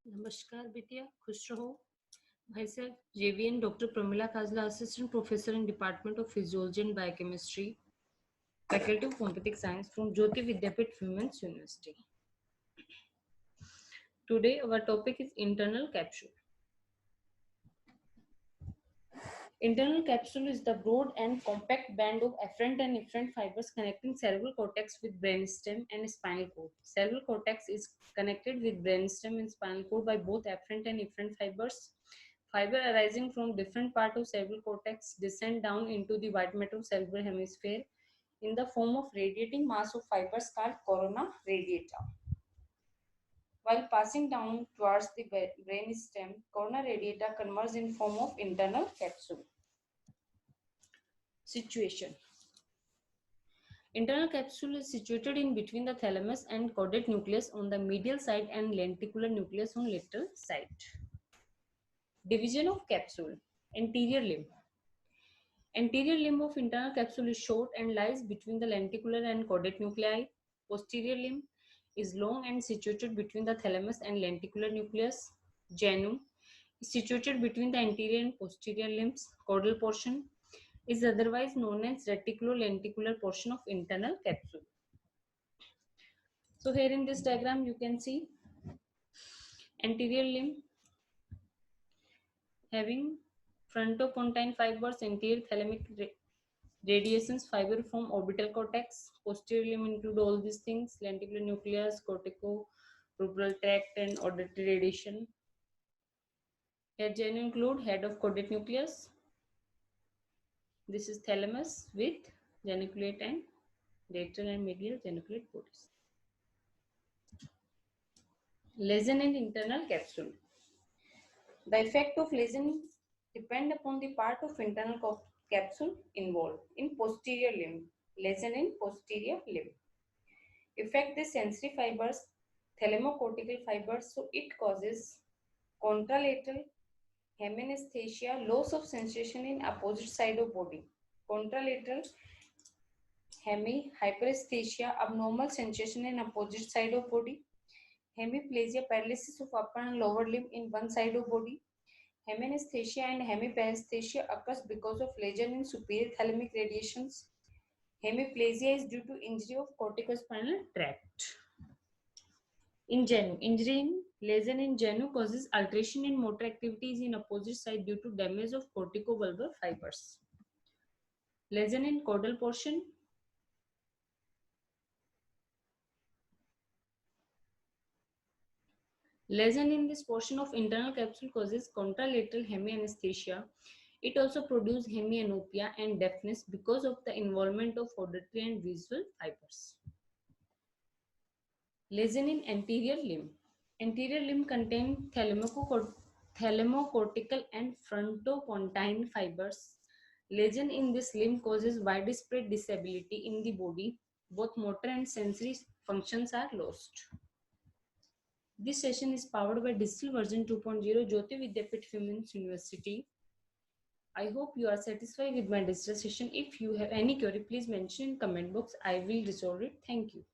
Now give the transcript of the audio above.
नमस्कार बिटिया, खुश रहो। भाई साहब, JVN doctor Pramila Kajla, assistant professor in department of physiology and biochemistry, faculty of competitive science from Jyoti Vidyapeeth women's university. Today our topic is internal capsule. Internal capsule is the broad and compact band of afferent and efferent fibers connecting cerebral cortex with brainstem and spinal cord. Cerebral cortex is connected with brainstem and spinal cord by both afferent and efferent fibers. Fiber arising from different part of cerebral cortex descend down into the white matter of cerebral hemisphere in the form of radiating mass of fibers called corona radiata. While passing down towards the brain stem, corona radiata converges in form of internal capsule. Situation. Internal capsule is situated in between the thalamus and caudate nucleus on the medial side and lenticular nucleus on lateral side. Division of capsule. Anterior limb. Anterior limb of internal capsule is short and lies between the lenticular and caudate nuclei. Posterior limb is long and situated between the thalamus and lenticular nucleus. Genu is situated between the anterior and posterior limbs. Caudal portion is otherwise known as reticulolenticular portion of internal capsule. So here in this diagram you can see anterior limb having frontopontine fibers, anterior thalamic radiations, fiber from orbital cortex. Posterior limb include all these things: lenticular nucleus, cortico-rubral tract, and auditory radiation. Here genu include head of caudate nucleus. This is thalamus with geniculate and lateral and medial geniculate bodies. Lesion in internal capsule. The effect of lesion depend upon the part of internal capsule involved. In posterior limb, lesion in posterior limb affect the sensory fibers, thalamocortical fibers, so it causes contralateral hemianesthesia, loss of sensation in opposite side of body. Contralateral hyperesthesia, abnormal sensation in opposite side of body. Hemiplasia, paralysis of upper and lower limb in one side of body. Hemianesthesia and hemiparesthesia occurs because of lesion in superior thalamic radiations. Hemiplasia is due to injury of corticospinal tract. In genu, injury in lesion in genu causes alteration in motor activities in opposite side due to damage of corticobulbar fibers. Lesion in caudal portion. Lesion in this portion of internal capsule causes contralateral hemianesthesia. It also produces hemianopia and deafness because of the involvement of auditory and visual fibers. Lesion in anterior limb. Anterior limb contain thalamocortical and frontopontine fibers. Lesion in this limb causes widespread disability in the body. Both motor and sensory functions are lost. This session is powered by Digital Version 2.0 Jyoti Vidyapeeth Women's University. I hope you are satisfied with my digital session. If you have any query, please mention in comment box. I will resolve it. Thank you.